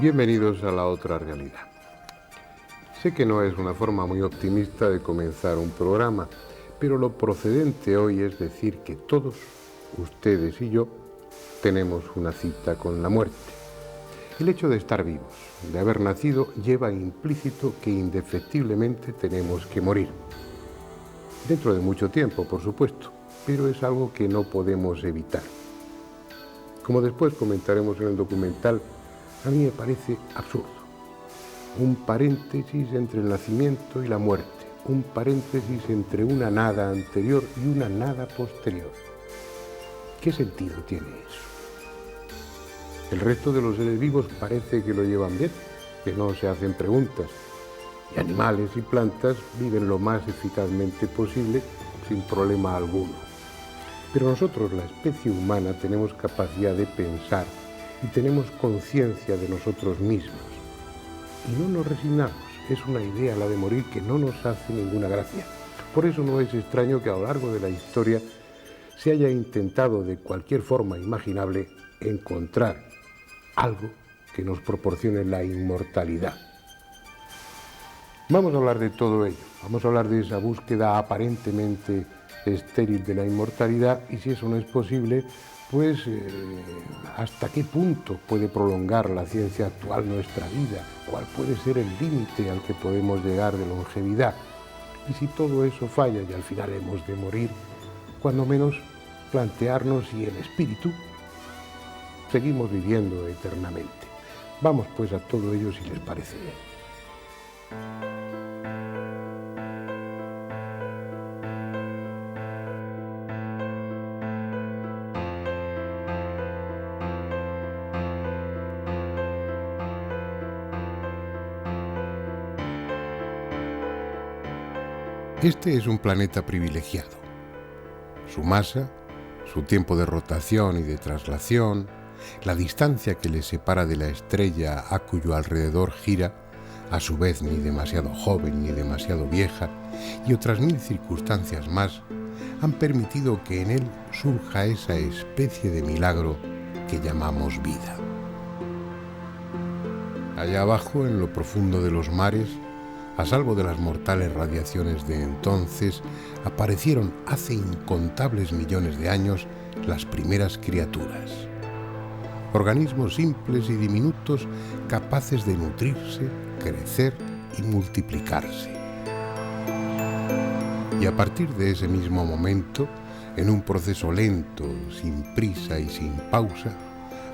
Bienvenidos a la otra realidad. Sé que no es una forma muy optimista de comenzar un programa, pero lo procedente hoy es decir que todos, ustedes y yo, tenemos una cita con la muerte. El hecho de estar vivos, de haber nacido, lleva implícito que indefectiblemente tenemos que morir. Dentro de mucho tiempo, por supuesto, pero es algo que no podemos evitar. Como después comentaremos en el documental, a mí me parece absurdo. Un paréntesis entre el nacimiento y la muerte, un paréntesis entre una nada anterior y una nada posterior. ¿Qué sentido tiene eso? El resto de los seres vivos parece que lo llevan bien, que no se hacen preguntas, y animales y plantas viven lo más eficazmente posible sin problema alguno. Pero nosotros, la especie humana, tenemos capacidad de pensar y tenemos conciencia de nosotros mismos. Y no nos resignamos. Es una idea, la de morir, que no nos hace ninguna gracia. Por eso no es extraño que a lo largo de la historia se haya intentado de cualquier forma imaginable encontrar algo que nos proporcione la inmortalidad. Vamos a hablar de todo ello. Vamos a hablar de esa búsqueda aparentemente estéril de la inmortalidad y si eso no es posible, pues hasta qué punto puede prolongar la ciencia actual nuestra vida, cuál puede ser el límite al que podemos llegar de longevidad. Y si todo eso falla y al final hemos de morir, cuando menos plantearnos si en espíritu seguimos viviendo eternamente. Vamos pues a todo ello si les parece bien. Este es un planeta privilegiado. Su masa, su tiempo de rotación y de traslación, la distancia que le separa de la estrella a cuyo alrededor gira, a su vez ni demasiado joven ni demasiado vieja, y otras 1000 circunstancias más, han permitido que en él surja esa especie de milagro que llamamos vida. Allá abajo, en lo profundo de los mares, a salvo de las mortales radiaciones de entonces, aparecieron hace incontables millones de años las primeras criaturas. Organismos simples y diminutos capaces de nutrirse, crecer y multiplicarse. Y a partir de ese mismo momento, en un proceso lento, sin prisa y sin pausa,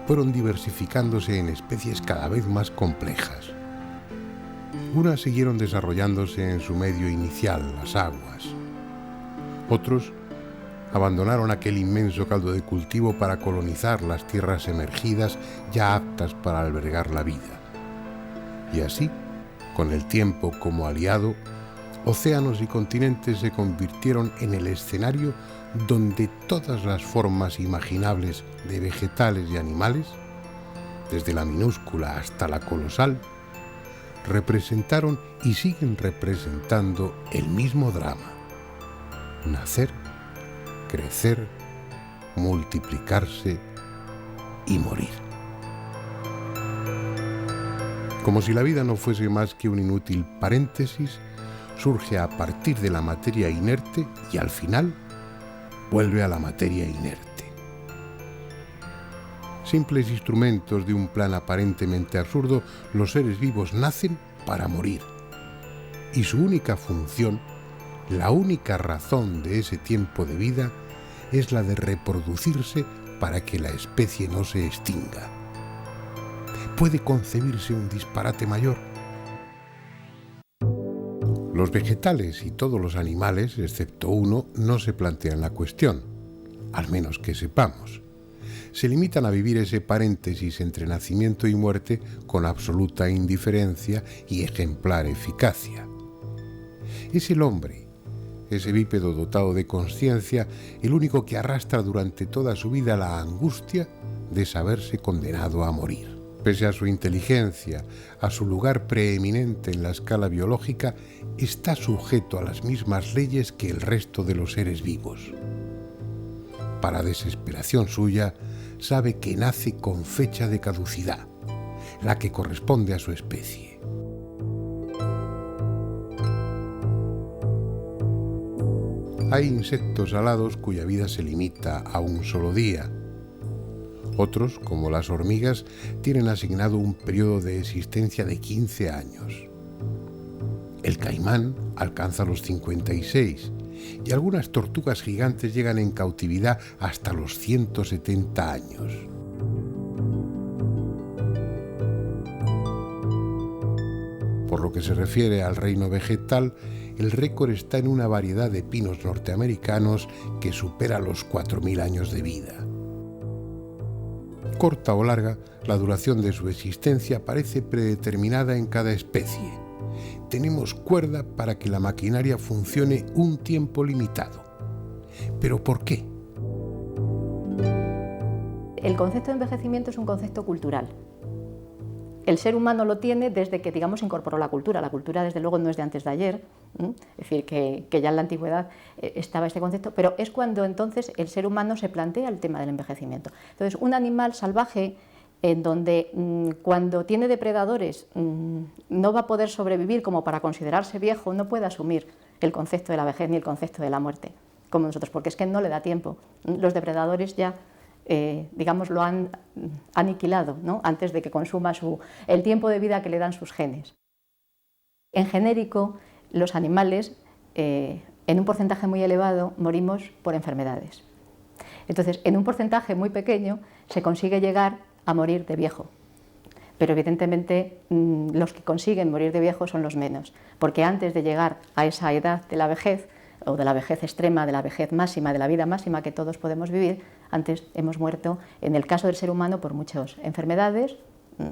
fueron diversificándose en especies cada vez más complejas. Unas siguieron desarrollándose en su medio inicial, las aguas. Otros abandonaron aquel inmenso caldo de cultivo para colonizar las tierras emergidas ya aptas para albergar la vida. Y así, con el tiempo como aliado, océanos y continentes se convirtieron en el escenario donde todas las formas imaginables de vegetales y animales, desde la minúscula hasta la colosal, representaron y siguen representando el mismo drama: nacer, crecer, multiplicarse y morir. Como si la vida no fuese más que un inútil paréntesis, surge a partir de la materia inerte y al final vuelve a la materia inerte. Simples instrumentos de un plan aparentemente absurdo, los seres vivos nacen para morir. Y su única función, la única razón de ese tiempo de vida, es la de reproducirse para que la especie no se extinga. ¿Puede concebirse un disparate mayor? Los vegetales y todos los animales, excepto uno, no se plantean la cuestión, al menos que sepamos. Se limitan a vivir ese paréntesis entre nacimiento y muerte con absoluta indiferencia y ejemplar eficacia. Es el hombre, ese bípedo dotado de conciencia, el único que arrastra durante toda su vida la angustia de saberse condenado a morir. Pese a su inteligencia, a su lugar preeminente en la escala biológica, está sujeto a las mismas leyes que el resto de los seres vivos. Para desesperación suya, sabe que nace con fecha de caducidad, la que corresponde a su especie. Hay insectos alados cuya vida se limita a un solo día. Otros, como las hormigas, tienen asignado un periodo de existencia de 15 años. El caimán alcanza los 56 y algunas tortugas gigantes llegan en cautividad hasta los 170 años. Por lo que se refiere al reino vegetal, el récord está en una variedad de pinos norteamericanos que supera los 4.000 años de vida. Corta o larga, la duración de su existencia parece predeterminada en cada especie. Tenemos cuerda para que la maquinaria funcione un tiempo limitado. ¿Pero por qué? El concepto de envejecimiento es un concepto cultural. El ser humano lo tiene desde que, digamos, incorporó la cultura. La cultura, desde luego, no es de antes de ayer, es decir, que ya en la antigüedad estaba este concepto, pero es cuando entonces el ser humano se plantea el tema del envejecimiento. Entonces, un animal salvaje, en donde cuando tiene depredadores no va a poder sobrevivir como para considerarse viejo, no puede asumir el concepto de la vejez ni el concepto de la muerte, como nosotros, porque es que no le da tiempo. Los depredadores ya digamos, lo han aniquilado, ¿no? Antes de que consuma el tiempo de vida que le dan sus genes. En genérico, los animales, en un porcentaje muy elevado, morimos por enfermedades. Entonces, en un porcentaje muy pequeño se consigue llegar a morir de viejo. Pero evidentemente los que consiguen morir de viejo son los menos, porque antes de llegar a esa edad de la vejez, o de la vejez extrema, de la vejez máxima, de la vida máxima que todos podemos vivir, antes hemos muerto, en el caso del ser humano, por muchas enfermedades,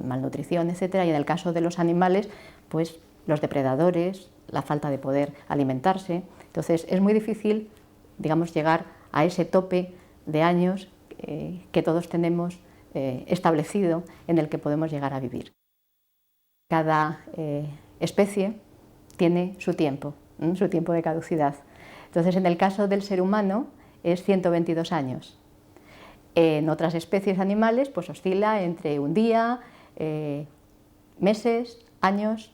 malnutrición, etcétera, y en el caso de los animales, pues los depredadores, la falta de poder alimentarse. Entonces es muy difícil, digamos, llegar a ese tope de años que todos tenemos establecido en el que podemos llegar a vivir. Cada especie tiene su tiempo de caducidad. Entonces, en el caso del ser humano es 122 años. En otras especies animales pues oscila entre un día, meses, años,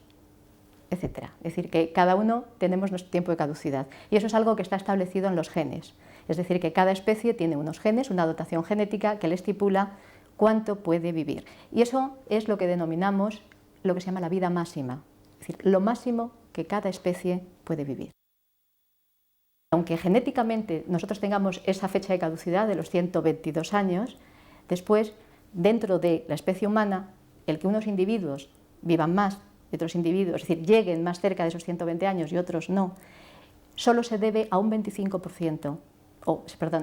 etc. Es decir, que cada uno tenemos nuestro tiempo de caducidad. Y eso es algo que está establecido en los genes. Es decir, que cada especie tiene unos genes, una dotación genética que le estipula cuánto puede vivir. Y eso es lo que denominamos lo que se llama la vida máxima. Es decir, lo máximo que cada especie puede vivir. Aunque genéticamente nosotros tengamos esa fecha de caducidad de los 122 años, después, dentro de la especie humana, el que unos individuos vivan más y otros individuos, es decir, lleguen más cerca de esos 120 años y otros no, solo se debe a un 25%,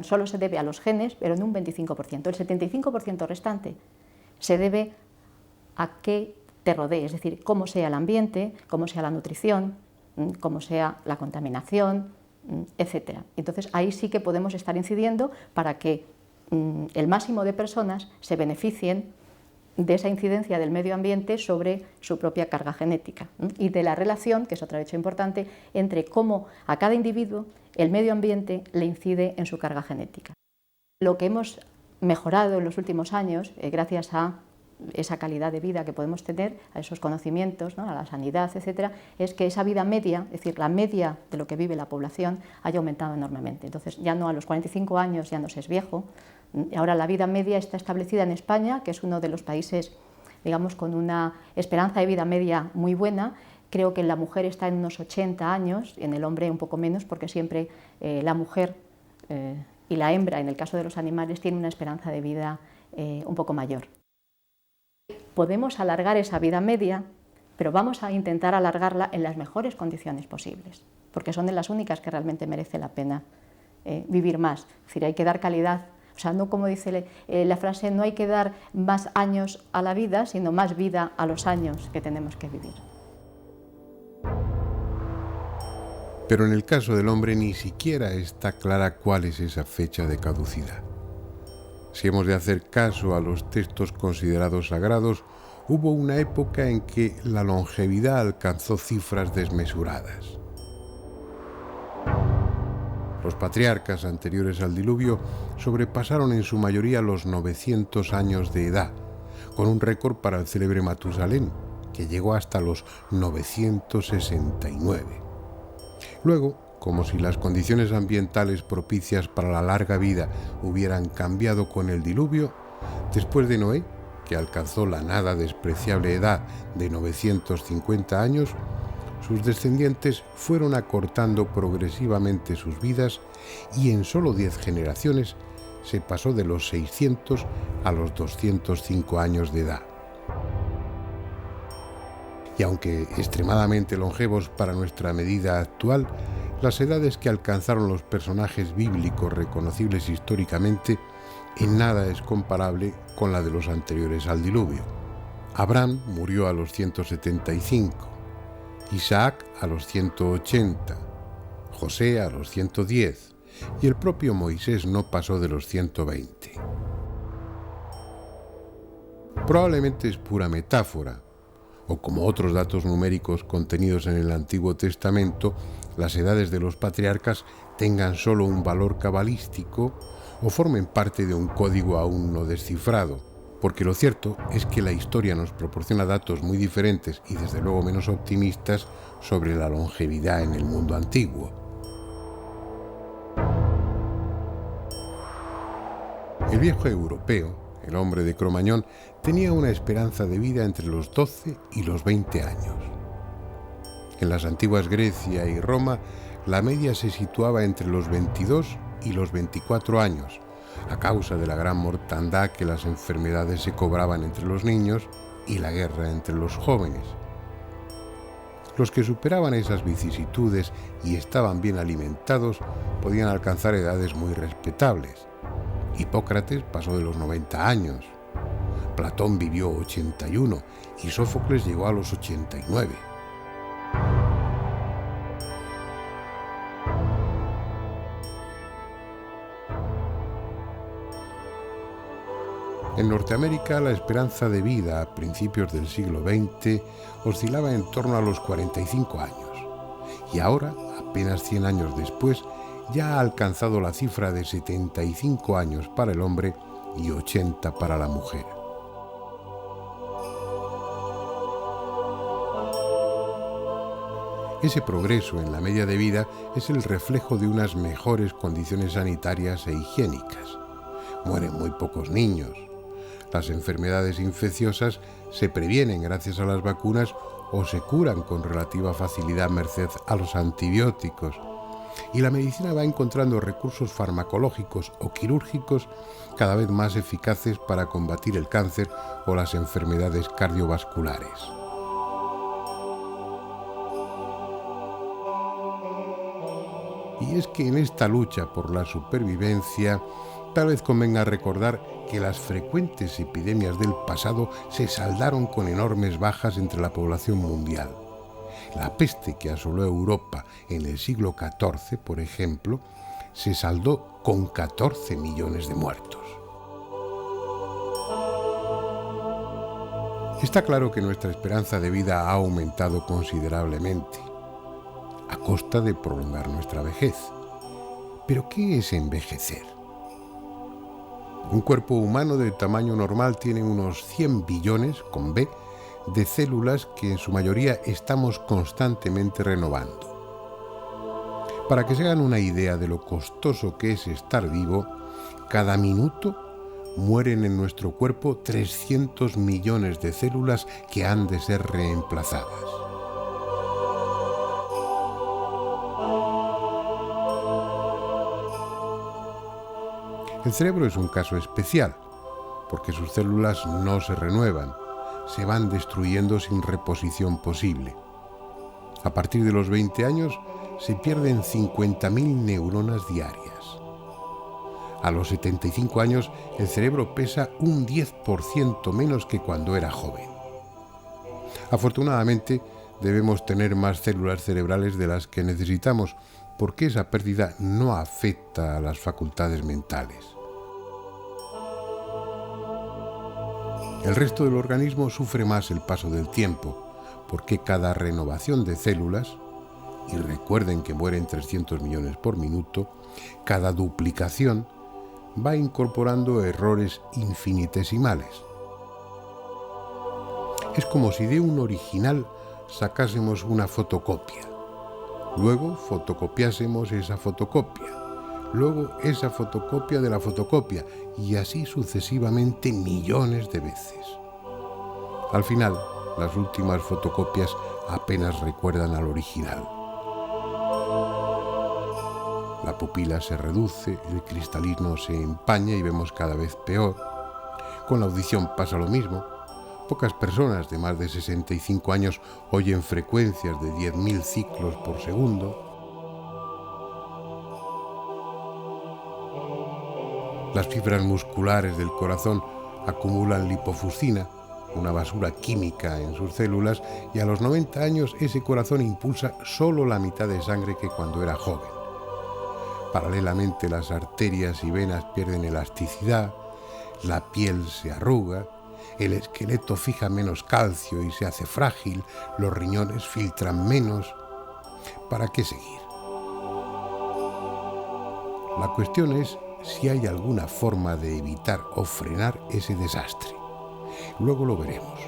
solo se debe a los genes, pero en un 25%. El 75% restante se debe a que te rodee, es decir, cómo sea el ambiente, cómo sea la nutrición, cómo sea la contaminación, etc. Entonces ahí sí que podemos estar incidiendo para que el máximo de personas se beneficien de esa incidencia del medio ambiente sobre su propia carga genética y de la relación, que es otro hecho importante, entre cómo a cada individuo el medio ambiente le incide en su carga genética. Lo que hemos mejorado en los últimos años, gracias a esa calidad de vida que podemos tener, a esos conocimientos, ¿no?, a la sanidad, etcétera, es que esa vida media, es decir, la media de lo que vive la población, haya aumentado enormemente. Entonces, ya no a los 45 años ya no se es viejo. Ahora la vida media está establecida en España, que es uno de los países, digamos, con una esperanza de vida media muy buena. Creo que en la mujer está en unos 80 años, y en el hombre un poco menos, porque siempre la mujer y la hembra, en el caso de los animales, tienen una esperanza de vida un poco mayor. Podemos alargar esa vida media, pero vamos a intentar alargarla en las mejores condiciones posibles, porque son de las únicas que realmente merece la pena vivir más. Es decir, hay que dar calidad, o sea, no como dice la frase, no hay que dar más años a la vida, sino más vida a los años que tenemos que vivir. Pero en el caso del hombre ni siquiera está clara cuál es esa fecha de caducidad. Si hemos de hacer caso a los textos considerados sagrados, hubo una época en que la longevidad alcanzó cifras desmesuradas. Los patriarcas anteriores al diluvio sobrepasaron en su mayoría los 900 años de edad, con un récord para el célebre Matusalén, que llegó hasta los 969. Luego, como si las condiciones ambientales propicias para la larga vida hubieran cambiado con el diluvio, después de Noé, que alcanzó la nada despreciable edad de 950 años, sus descendientes fueron acortando progresivamente sus vidas y en solo 10 generaciones se pasó de los 600 a los 205 años de edad. Y aunque extremadamente longevos para nuestra medida actual, las edades que alcanzaron los personajes bíblicos reconocibles históricamente en nada es comparable con la de los anteriores al diluvio. Abraham murió a los 175, Isaac a los 180, José a los 110 y el propio Moisés no pasó de los 120. Probablemente es pura metáfora, o como otros datos numéricos contenidos en el Antiguo Testamento, las edades de los patriarcas tengan solo un valor cabalístico o formen parte de un código aún no descifrado, porque lo cierto es que la historia nos proporciona datos muy diferentes y desde luego menos optimistas sobre la longevidad en el mundo antiguo. El viejo europeo, el hombre de Cromañón, tenía una esperanza de vida entre los 12 y los 20 años. En las antiguas Grecia y Roma, la media se situaba entre los 22 y los 24 años, a causa de la gran mortandad que las enfermedades se cobraban entre los niños y la guerra entre los jóvenes. Los que superaban esas vicisitudes y estaban bien alimentados podían alcanzar edades muy respetables. Hipócrates pasó de los 90 años, Platón vivió 81 y Sófocles llegó a los 89. En Norteamérica, la esperanza de vida a principios del siglo XX oscilaba en torno a los 45 años y ahora, apenas 100 años después, ya ha alcanzado la cifra de 75 años para el hombre y 80 para la mujer. Ese progreso en la media de vida es el reflejo de unas mejores condiciones sanitarias e higiénicas. Mueren muy pocos niños. Las enfermedades infecciosas se previenen gracias a las vacunas o se curan con relativa facilidad merced a los antibióticos. Y la medicina va encontrando recursos farmacológicos o quirúrgicos cada vez más eficaces para combatir el cáncer o las enfermedades cardiovasculares. Y es que en esta lucha por la supervivencia, tal vez convenga recordar que las frecuentes epidemias del pasado se saldaron con enormes bajas entre la población mundial. La peste que asoló Europa en el siglo XIV, por ejemplo, se saldó con 14 millones de muertos. Está claro que nuestra esperanza de vida ha aumentado considerablemente, a costa de prolongar nuestra vejez. ¿Pero qué es envejecer? Un cuerpo humano de tamaño normal tiene unos 100 billones, con B, de células que en su mayoría estamos constantemente renovando. Para que se hagan una idea de lo costoso que es estar vivo, cada minuto mueren en nuestro cuerpo 300 millones de células que han de ser reemplazadas. El cerebro es un caso especial, porque sus células no se renuevan, se van destruyendo sin reposición posible. A partir de los 20 años se pierden 50.000 neuronas diarias. A los 75 años el cerebro pesa un 10% menos que cuando era joven. Afortunadamente debemos tener más células cerebrales de las que necesitamos, porque esa pérdida no afecta a las facultades mentales. El resto del organismo sufre más el paso del tiempo, porque cada renovación de células, y recuerden que mueren 300 millones por minuto, cada duplicación va incorporando errores infinitesimales. Es como si de un original sacásemos una fotocopia. Luego fotocopiásemos esa fotocopia. Luego esa fotocopia de la fotocopia. Y así sucesivamente millones de veces. Al final, las últimas fotocopias apenas recuerdan al original. La pupila se reduce, el cristalismo se empaña y vemos cada vez peor. Con la audición pasa lo mismo. Pocas personas de más de 65 años oyen frecuencias de 10.000 ciclos por segundo. Las fibras musculares del corazón acumulan lipofuscina, una basura química en sus células, y a los 90 años ese corazón impulsa solo la mitad de sangre que cuando era joven. Paralelamente, las arterias y venas pierden elasticidad, la piel se arruga, el esqueleto fija menos calcio y se hace frágil, los riñones filtran menos. ¿Para qué seguir? La cuestión es si hay alguna forma de evitar o frenar ese desastre. Luego lo veremos.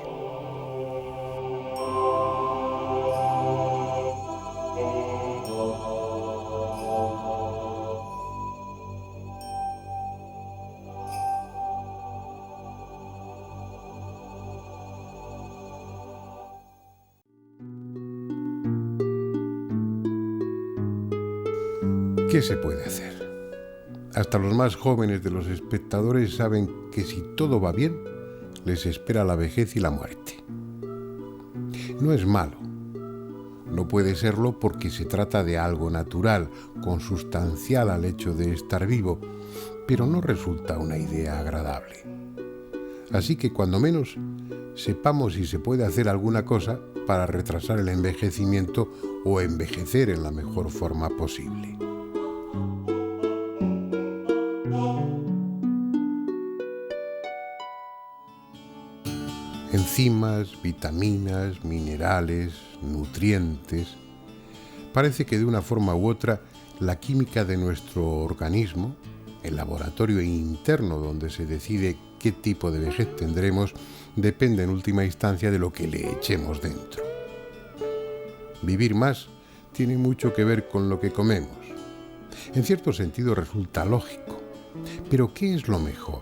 ¿Qué se puede hacer? Hasta los más jóvenes de los espectadores saben que si todo va bien, les espera la vejez y la muerte. No es malo. No puede serlo porque se trata de algo natural, consustancial al hecho de estar vivo, pero no resulta una idea agradable. Así que cuando menos sepamos si se puede hacer alguna cosa para retrasar el envejecimiento o envejecer en la mejor forma posible. Enzimas, vitaminas, minerales, nutrientes. Parece que de una forma u otra la química de nuestro organismo, el laboratorio interno donde se decide qué tipo de vejez tendremos, depende en última instancia de lo que le echemos dentro. Vivir más tiene mucho que ver con lo que comemos. En cierto sentido resulta lógico. Pero ¿qué es lo mejor?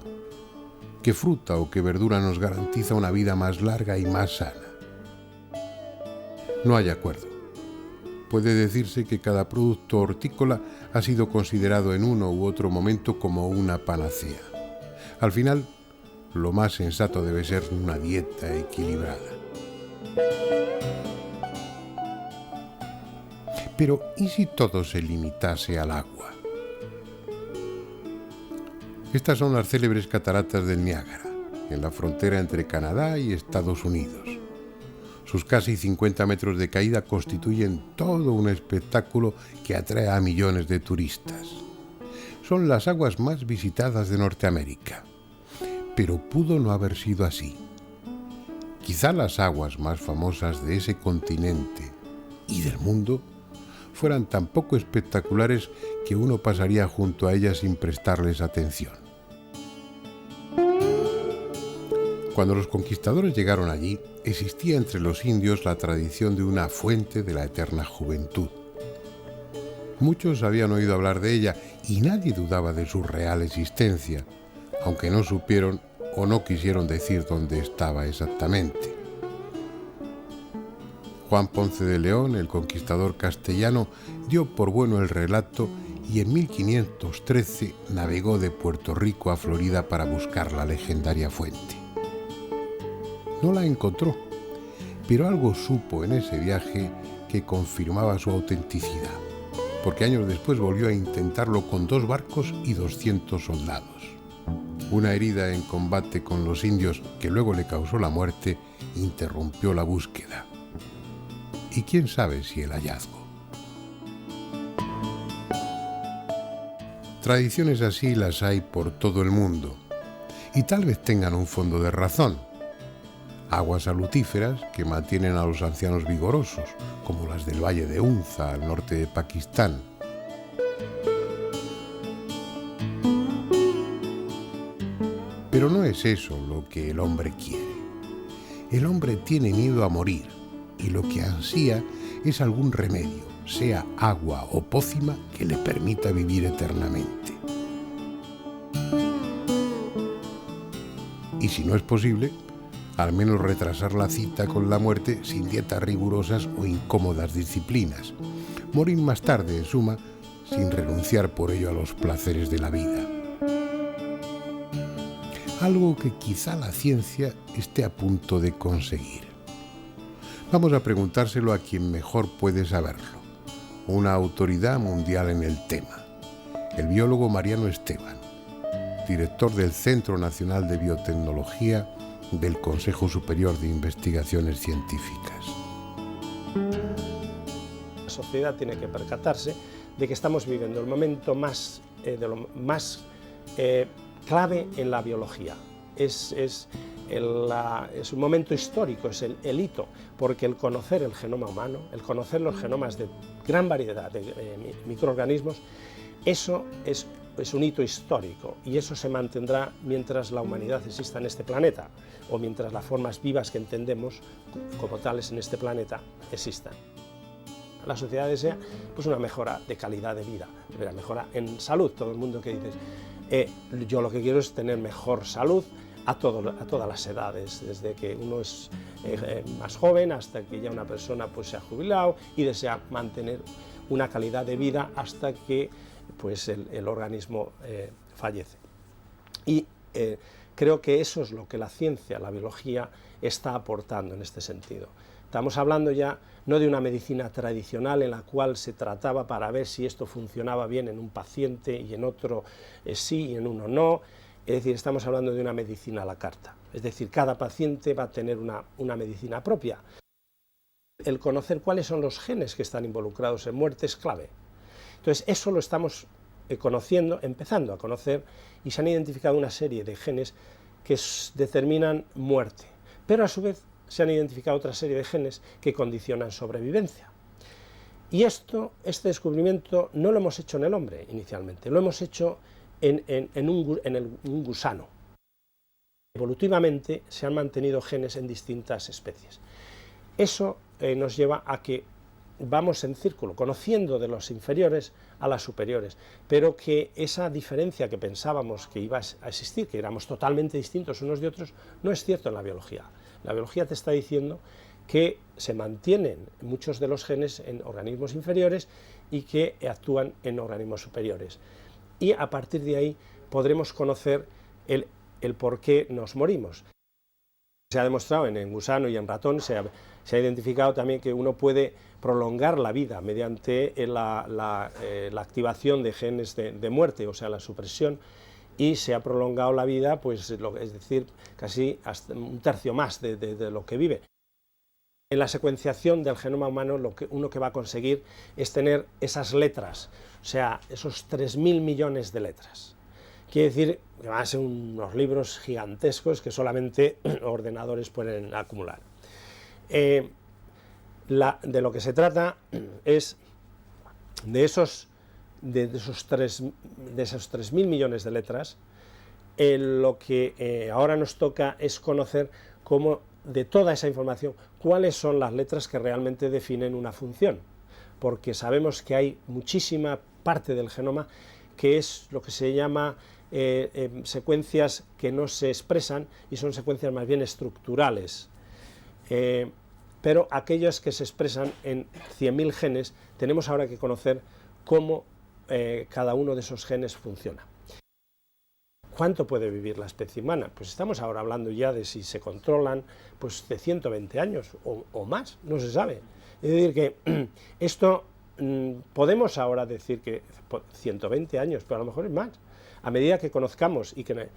¿Qué fruta o qué verdura nos garantiza una vida más larga y más sana? No hay acuerdo. Puede decirse que cada producto hortícola ha sido considerado en uno u otro momento como una panacea. Al final, lo más sensato debe ser una dieta equilibrada. Pero, ¿y si todo se limitase al agua? Estas son las célebres cataratas del Niágara, en la frontera entre Canadá y Estados Unidos. Sus casi 50 metros de caída constituyen todo un espectáculo que atrae a millones de turistas. Son las aguas más visitadas de Norteamérica. Pero pudo no haber sido así. Quizá las aguas más famosas de ese continente y del mundo fueran tan poco espectaculares que uno pasaría junto a ellas sin prestarles atención. Cuando los conquistadores llegaron allí, existía entre los indios la tradición de una fuente de la eterna juventud. Muchos habían oído hablar de ella y nadie dudaba de su real existencia, aunque no supieron o no quisieron decir dónde estaba exactamente. Juan Ponce de León, el conquistador castellano, dio por bueno el relato y en 1513 navegó de Puerto Rico a Florida para buscar la legendaria fuente. No la encontró, pero algo supo en ese viaje que confirmaba su autenticidad, porque años después volvió a intentarlo con 2 barcos y 200 soldados. Una herida en combate con los indios, que luego le causó la muerte, interrumpió la búsqueda. Y quién sabe si el hallazgo. Tradiciones así las hay por todo el mundo, y tal vez tengan un fondo de razón. Aguas salutíferas que mantienen a los ancianos vigorosos, como las del Valle de Unza, al norte de Pakistán. Pero no es eso lo que el hombre quiere. El hombre tiene miedo a morir y lo que ansía es algún remedio, sea agua o pócima, que le permita vivir eternamente. Y si no es posible, al menos retrasar la cita con la muerte sin dietas rigurosas o incómodas disciplinas. Morir más tarde, en suma, sin renunciar por ello a los placeres de la vida. Algo que quizá la ciencia esté a punto de conseguir. Vamos a preguntárselo a quien mejor puede saberlo, una autoridad mundial en el tema, el biólogo Mariano Esteban, director del Centro Nacional de Biotecnología del Consejo Superior de Investigaciones Científicas. La sociedad tiene que percatarse de que estamos viviendo el momento más clave en la biología. Es un momento histórico, es el hito, porque el conocer el genoma humano, el conocer los genomas de gran variedad de microorganismos, eso es un hito histórico y eso se mantendrá mientras la humanidad exista en este planeta o mientras las formas vivas que entendemos como tales en este planeta existan. La sociedad desea pues, una mejora de calidad de vida, una mejora en salud. Todo el mundo que dice, yo lo que quiero es tener mejor salud a todas las edades, desde que uno es más joven hasta que ya una persona pues, se ha jubilado y desea mantener una calidad de vida hasta que pues, el organismo fallece. Y creo que eso es lo que la ciencia, la biología, está aportando en este sentido. Estamos hablando ya no de una medicina tradicional en la cual se trataba para ver si esto funcionaba bien en un paciente y en otro sí y en uno no. Es decir, estamos hablando de una medicina a la carta. Es decir, cada paciente va a tener una medicina propia. El conocer cuáles son los genes que están involucrados en muerte es clave. Entonces, eso lo estamos conociendo, empezando a conocer, y se han identificado una serie de genes que determinan muerte, pero a su vez se han identificado otra serie de genes que condicionan sobrevivencia. Y este descubrimiento no lo hemos hecho en el hombre inicialmente, lo hemos hecho en un gusano. Evolutivamente se han mantenido genes en distintas especies. Eso nos lleva a que vamos en círculo, conociendo de los inferiores a las superiores, pero que esa diferencia que pensábamos que iba a existir, que éramos totalmente distintos unos de otros, no es cierto en la biología. La biología te está diciendo que se mantienen muchos de los genes en organismos inferiores y que actúan en organismos superiores. Y a partir de ahí podremos conocer el por qué nos morimos. Se ha demostrado en gusano y en ratón, se ha identificado también que uno puede prolongar la vida mediante la activación de genes de muerte, o sea, la supresión, y se ha prolongado la vida, pues, es decir, casi hasta un tercio más de lo que vive. En la secuenciación del genoma humano, uno que va a conseguir es tener esas letras, o sea, esos 3.000 millones de letras. Quiere decir que van a ser unos libros gigantescos que solamente ordenadores pueden acumular. De lo que se trata es de esos 3.000 millones de letras, lo que ahora nos toca es conocer cómo, de toda esa información, cuáles son las letras que realmente definen una función, porque sabemos que hay muchísima parte del genoma que es lo que se llama secuencias que no se expresan y son secuencias más bien estructurales, pero aquellas que se expresan en 100.000 genes, tenemos ahora que conocer cómo cada uno de esos genes funciona. ¿Cuánto puede vivir la especie humana? Pues estamos ahora hablando ya de si se controlan pues de 120 años o más, no se sabe. Es decir, que esto podemos ahora decir que 120 años, pero a lo mejor es más. A medida que conozcamos y que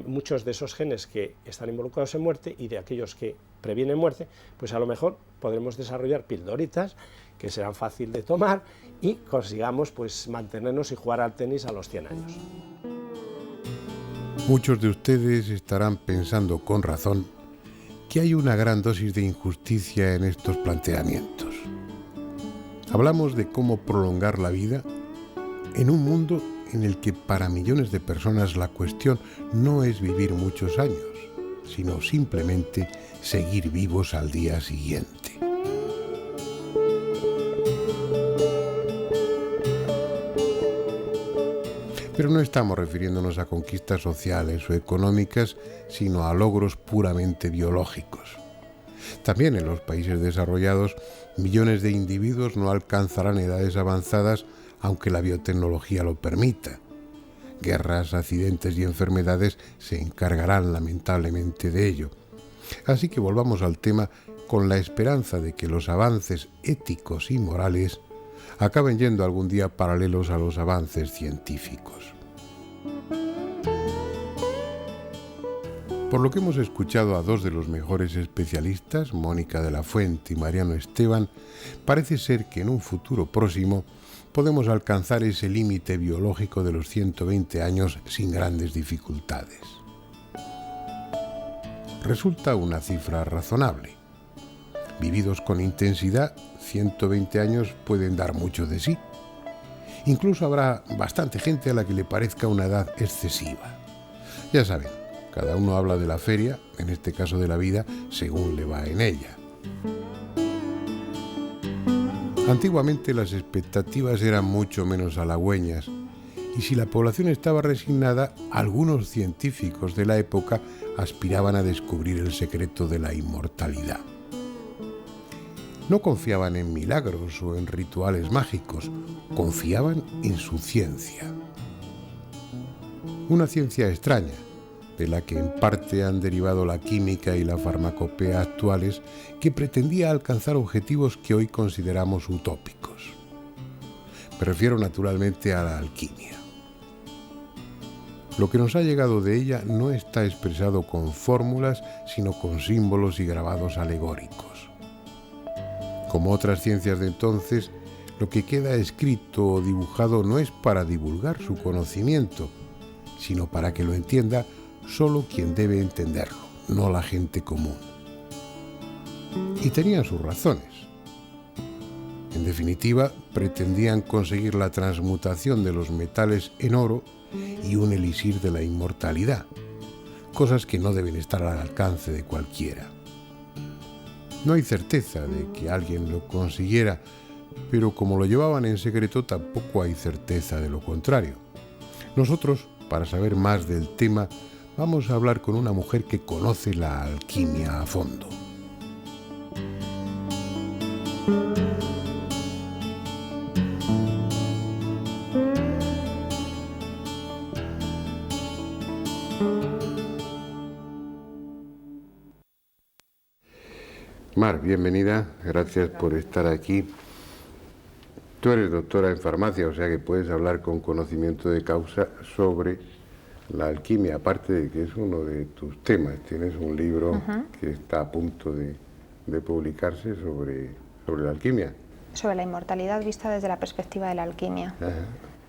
muchos de esos genes que están involucrados en muerte y de aquellos que previenen muerte, pues a lo mejor podremos desarrollar pildoritas que serán fáciles de tomar y consigamos pues mantenernos y jugar al tenis a los 100 años. Muchos de ustedes estarán pensando con razón que hay una gran dosis de injusticia en estos planteamientos. Hablamos de cómo prolongar la vida en un mundo en el que para millones de personas la cuestión no es vivir muchos años, sino simplemente seguir vivos al día siguiente. Pero no estamos refiriéndonos a conquistas sociales o económicas, sino a logros puramente biológicos. También en los países desarrollados, millones de individuos no alcanzarán edades avanzadas, aunque la biotecnología lo permita. Guerras, accidentes y enfermedades se encargarán lamentablemente de ello. Así que volvamos al tema con la esperanza de que los avances éticos y morales acaben yendo algún día paralelos a los avances científicos. Por lo que hemos escuchado a dos de los mejores especialistas, Mónica de la Fuente y Mariano Esteban, parece ser que en un futuro próximo podemos alcanzar ese límite biológico de los 120 años sin grandes dificultades. Resulta una cifra razonable. Vividos con intensidad, 120 años pueden dar mucho de sí. Incluso habrá bastante gente a la que le parezca una edad excesiva. Ya saben, cada uno habla de la feria, en este caso de la vida, según le va en ella. Antiguamente las expectativas eran mucho menos halagüeñas, y si la población estaba resignada, algunos científicos de la época aspiraban a descubrir el secreto de la inmortalidad. No confiaban en milagros o en rituales mágicos, confiaban en su ciencia. Una ciencia extraña, de la que en parte han derivado la química y la farmacopea actuales, que pretendía alcanzar objetivos que hoy consideramos utópicos. Me refiero naturalmente a la alquimia. Lo que nos ha llegado de ella no está expresado con fórmulas, sino con símbolos y grabados alegóricos. Como otras ciencias de entonces, lo que queda escrito o dibujado no es para divulgar su conocimiento, sino para que lo entienda solo quien debe entenderlo, no la gente común. Y tenían sus razones. En definitiva, pretendían conseguir la transmutación de los metales en oro y un elixir de la inmortalidad, cosas que no deben estar al alcance de cualquiera. No hay certeza de que alguien lo consiguiera, pero como lo llevaban en secreto, tampoco hay certeza de lo contrario. Nosotros, para saber más del tema, vamos a hablar con una mujer que conoce la alquimia a fondo. Mar, bienvenida, gracias por estar aquí. Tú eres doctora en farmacia, o sea que puedes hablar con conocimiento de causa sobre la alquimia, aparte de que es uno de tus temas. Tienes un libro que está a punto de publicarse sobre la alquimia. Sobre la inmortalidad vista desde la perspectiva de la alquimia.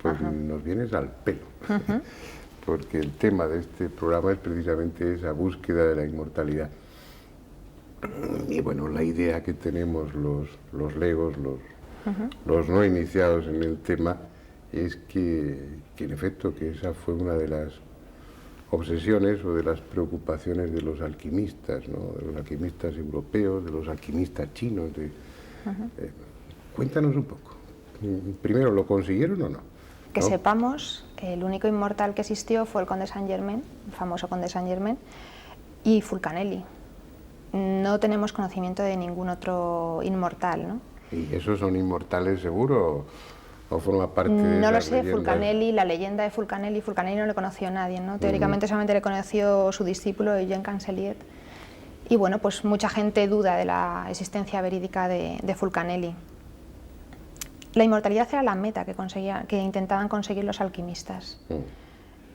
Pues nos vienes al pelo, porque el tema de este programa es precisamente esa búsqueda de la inmortalidad. Y bueno, la idea que tenemos los legos, los no iniciados en el tema, es que en efecto que esa fue una de las obsesiones o de las preocupaciones de los alquimistas, ¿no? De los alquimistas europeos, de los alquimistas chinos. Cuéntanos un poco. Primero, ¿lo consiguieron o no? Que sepamos, el único inmortal que existió fue el conde Saint-Germain, el famoso conde Saint-Germain, y Fulcanelli. No tenemos conocimiento de ningún otro inmortal, ¿no? ¿Y esos son inmortales seguro o forma parte de No lo esas sé, leyendas? Fulcanelli, la leyenda de Fulcanelli no le conoció nadie, ¿no? Teóricamente solamente le conoció su discípulo Eugène Cancelier. Y bueno, pues mucha gente duda de la existencia verídica de Fulcanelli. La inmortalidad era la meta que intentaban conseguir los alquimistas.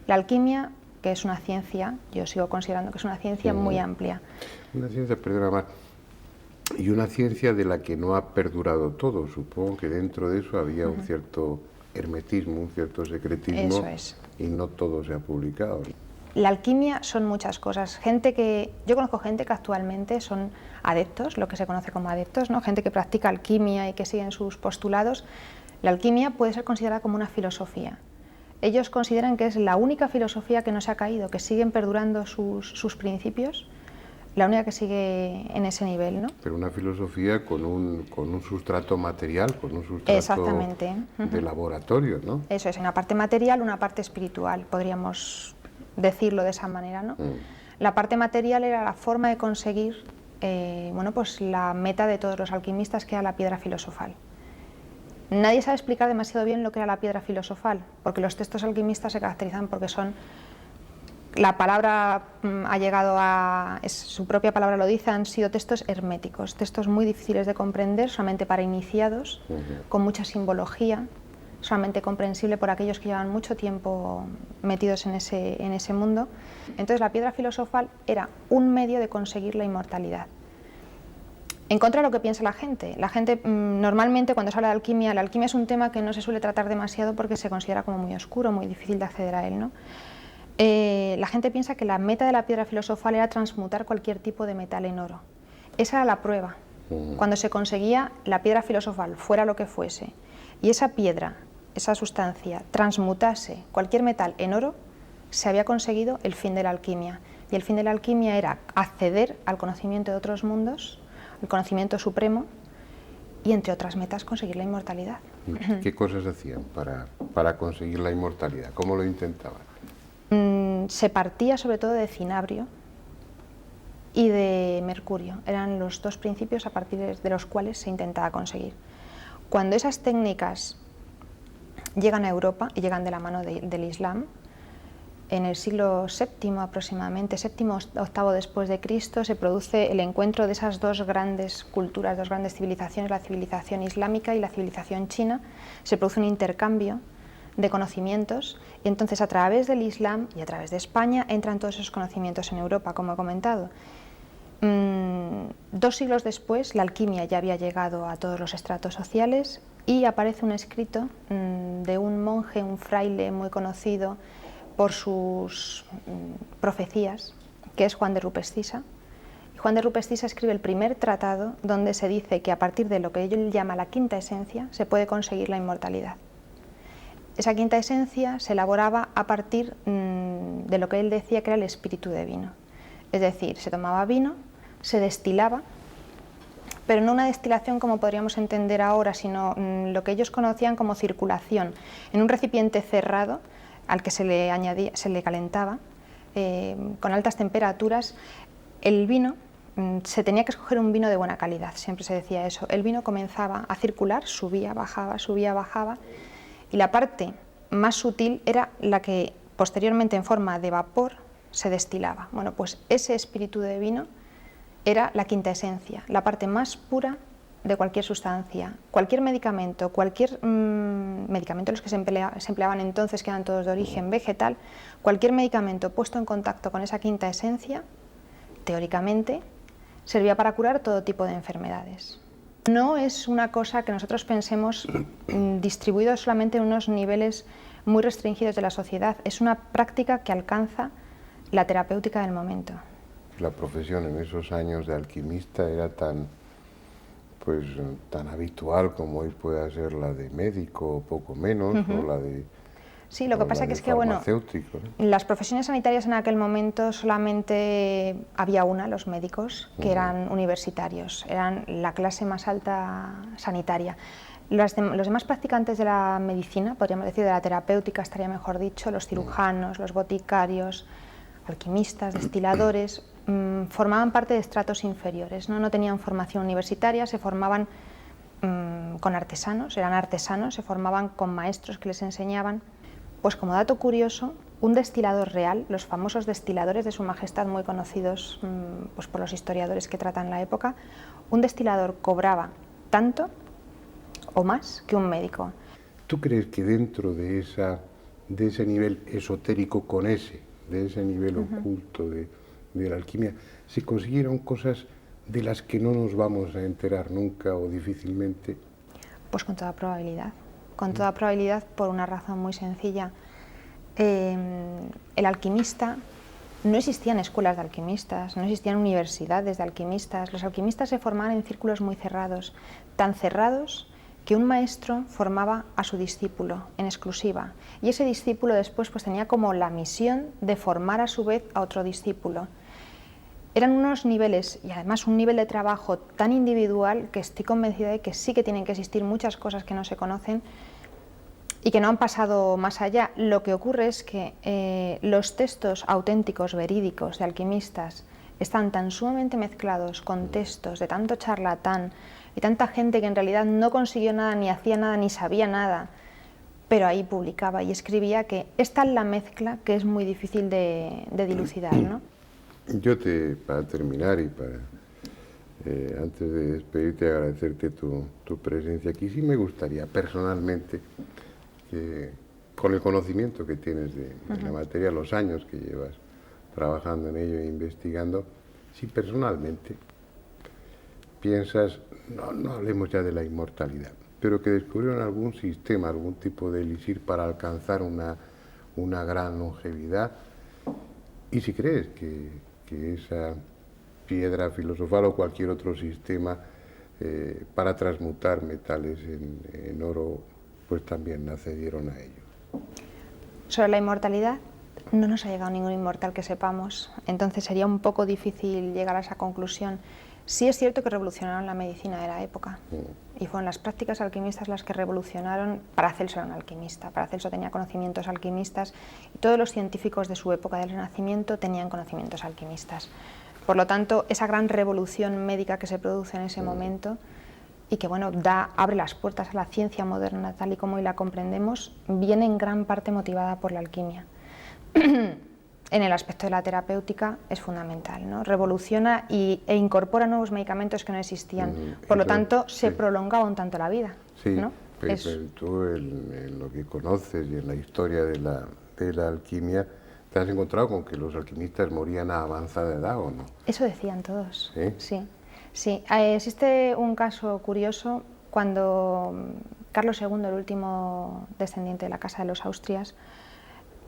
La alquimia, que es una ciencia, yo sigo considerando que es una ciencia muy amplia. Una ciencia, perdona más, y una ciencia de la que no ha perdurado todo. Supongo que dentro de eso había un cierto hermetismo, un cierto secretismo. Eso es. Y no todo se ha publicado. La alquimia son muchas cosas. Yo conozco gente que actualmente son adeptos, lo que se conoce como adeptos, ¿no? Gente que practica alquimia y que siguen sus postulados. La alquimia puede ser considerada como una filosofía. Ellos consideran que es la única filosofía que no se ha caído, que siguen perdurando sus principios la única que sigue en ese nivel, ¿no? Pero una filosofía con un sustrato material, con un sustrato Exactamente. de laboratorio, ¿no? Eso es, una parte material, una parte espiritual, podríamos decirlo de esa manera, ¿no? La parte material era la forma de conseguir bueno, pues la meta de todos los alquimistas, que era la piedra filosofal. Nadie sabe explicar demasiado bien lo que era la piedra filosofal, porque los textos alquimistas se caracterizan porque son... La palabra ha llegado a... su propia palabra lo dice, han sido textos herméticos, textos muy difíciles de comprender, solamente para iniciados, con mucha simbología, solamente comprensible por aquellos que llevan mucho tiempo metidos en ese mundo. Entonces la piedra filosofal era un medio de conseguir la inmortalidad. En contra de lo que piensa la gente normalmente cuando se habla de alquimia, la alquimia es un tema que no se suele tratar demasiado porque se considera como muy oscuro, muy difícil de acceder a él, ¿no? La gente piensa que la meta de la piedra filosofal era transmutar cualquier tipo de metal en oro. Esa era la prueba. Cuando se conseguía la piedra filosofal, fuera lo que fuese, y esa piedra, esa sustancia, transmutase cualquier metal en oro, se había conseguido el fin de la alquimia. Y el fin de la alquimia era acceder al conocimiento de otros mundos, el conocimiento supremo, y entre otras metas conseguir la inmortalidad. ¿Qué cosas hacían para conseguir la inmortalidad? ¿Cómo lo intentaban? Se partía sobre todo de cinabrio y de mercurio. Eran los dos principios a partir de los cuales se intentaba conseguir. Cuando esas técnicas llegan a Europa y llegan de la mano del Islam, en el siglo VII aproximadamente, VII-VIII después de Cristo, se produce el encuentro de esas dos grandes culturas, dos grandes civilizaciones, la civilización islámica y la civilización china. Se produce un intercambio de conocimientos y entonces a través del Islam y a través de España entran todos esos conocimientos en Europa, como he comentado. 2 siglos después la alquimia ya había llegado a todos los estratos sociales y aparece un escrito de un monje, un fraile muy conocido por sus profecías, que es Juan de Rupestisa. Y Juan de Rupestisa escribe el primer tratado donde se dice que a partir de lo que él llama la quinta esencia se puede conseguir la inmortalidad. Esa quinta esencia se elaboraba a partir de lo que él decía que era el espíritu de vino. Es decir, se tomaba vino, se destilaba, pero no una destilación como podríamos entender ahora, sino lo que ellos conocían como circulación, en un recipiente cerrado al que se le calentaba con altas temperaturas. El vino, se tenía que escoger un vino de buena calidad, siempre se decía eso. El vino comenzaba a circular, subía, bajaba, y la parte más sutil era la que posteriormente en forma de vapor se destilaba. Bueno, pues ese espíritu de vino era la quinta esencia, la parte más pura de cualquier sustancia. Cualquier medicamento, los que se empleaban entonces, que eran todos de origen vegetal, cualquier medicamento puesto en contacto con esa quinta esencia, teóricamente, servía para curar todo tipo de enfermedades. No es una cosa que nosotros pensemos distribuido solamente en unos niveles muy restringidos de la sociedad, es una práctica que alcanza la terapéutica del momento. La profesión en esos años de alquimista era tan habitual como hoy pueda ser la de médico o poco menos, o la de Sí, lo que pasa es que, bueno, las profesiones sanitarias en aquel momento solamente había una, los médicos, que eran universitarios, eran la clase más alta sanitaria. Los demás practicantes de la medicina, podríamos decir de la terapéutica, estaría mejor dicho, los cirujanos, los boticarios, alquimistas, destiladores, formaban parte de estratos inferiores, no tenían formación universitaria, se formaban con artesanos, eran artesanos, se formaban con maestros que les enseñaban. Pues como dato curioso, un destilador real, los famosos destiladores de Su Majestad muy conocidos pues por los historiadores que tratan la época, un destilador cobraba tanto o más que un médico. ¿Tú crees que dentro de ese nivel esotérico de ese nivel oculto de la alquimia, se consiguieron cosas de las que no nos vamos a enterar nunca o difícilmente? Pues con toda probabilidad. Con toda probabilidad, por una razón muy sencilla. El alquimista, no existían escuelas de alquimistas, no existían universidades de alquimistas. Los alquimistas se formaban en círculos muy cerrados, tan cerrados que un maestro formaba a su discípulo en exclusiva, y ese discípulo después pues tenía como la misión de formar a su vez a otro discípulo. eran unos niveles, y además un nivel de trabajo tan individual, que estoy convencida de que sí que tienen que existir muchas cosas que no se conocen y que no han pasado más allá. Lo que ocurre es que los textos auténticos, verídicos, de alquimistas, están tan sumamente mezclados con textos de tanto charlatán y tanta gente que en realidad no consiguió nada, ni hacía nada, ni sabía nada, pero ahí publicaba y escribía, que es tal la mezcla que es muy difícil de dilucidar, ¿no? Yo para terminar y para antes de despedirte, agradecerte tu presencia aquí, sí me gustaría personalmente que, con el conocimiento que tienes de la materia, los años que llevas trabajando en ello e investigando, si personalmente piensas, no hablemos ya de la inmortalidad, pero que descubrieron algún sistema, algún tipo de elixir para alcanzar una gran longevidad, y si crees que esa piedra filosofal o cualquier otro sistema para transmutar metales en oro, pues también accedieron a ello. Sobre la inmortalidad, no nos ha llegado ningún inmortal que sepamos, entonces sería un poco difícil llegar a esa conclusión. Sí es cierto que revolucionaron la medicina de la época, y fueron las prácticas alquimistas las que revolucionaron. Paracelso era un alquimista, Paracelso tenía conocimientos alquimistas, y todos los científicos de su época del Renacimiento tenían conocimientos alquimistas. Por lo tanto, esa gran revolución médica que se produce en ese momento, y que bueno, abre las puertas a la ciencia moderna tal y como hoy la comprendemos, viene en gran parte motivada por la alquimia. En el aspecto de la terapéutica es fundamental, ¿no? Revoluciona e incorpora nuevos medicamentos que no existían, por lo tanto se prolongaba un tanto la vida, ¿no? Pero tú en lo que conoces y en la historia de la alquimia, ¿te has encontrado con que los alquimistas morían a avanzada edad o no? Eso decían todos, sí. Sí. Existe un caso curioso cuando Carlos II, el último descendiente de la Casa de los Austrias,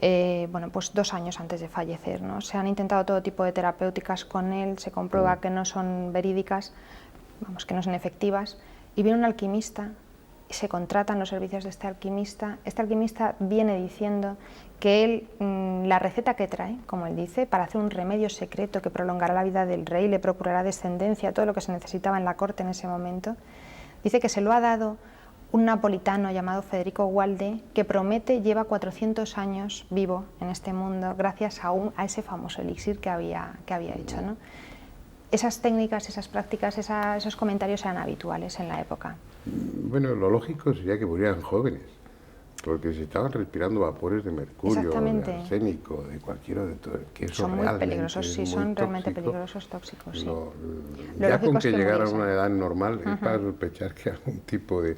bueno, pues 2 años antes de fallecer, ¿no? Se han intentado todo tipo de terapéuticas con él, se comprueba que no son verídicas, vamos, que no son efectivas, y viene un alquimista y se contratan los servicios de este alquimista. Este alquimista viene diciendo que él, la receta que trae, como él dice, para hacer un remedio secreto que prolongará la vida del rey, le procurará descendencia, todo lo que se necesitaba en la corte en ese momento, dice que se lo ha dado un napolitano llamado Federico Gualde, que promete, lleva 400 años vivo en este mundo gracias a ese famoso elixir que había hecho, ¿no? Esas técnicas, esas prácticas, esos comentarios eran habituales en la época. Bueno, lo lógico sería que murieran jóvenes, porque si estaban respirando vapores de mercurio, de arsénico, de cualquiera de todo, que eso son muy peligrosos, sí, son realmente peligrosos, tóxicos, sí. Ya con que llegaran a una edad normal, es para sospechar que algún tipo de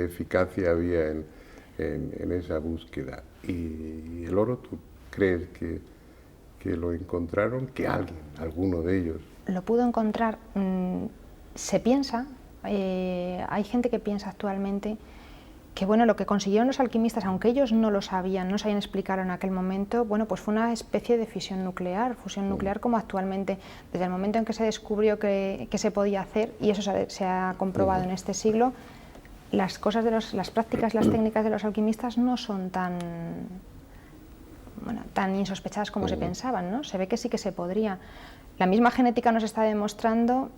eficacia había en esa búsqueda. Y el oro, ¿tú crees que lo encontraron? Que alguno de ellos lo pudo encontrar. Se piensa, hay gente que piensa actualmente que bueno, lo que consiguieron los alquimistas, aunque ellos no lo sabían, no sabían explicar en aquel momento, bueno, pues fue una especie de fusión nuclear como actualmente, desde el momento en que se descubrió que se podía hacer, y eso se ha comprobado en este siglo. Las cosas las prácticas, las técnicas de los alquimistas no son tan insospechadas como se pensaban, ¿no? Se ve que sí que se podría. La misma genética nos está demostrando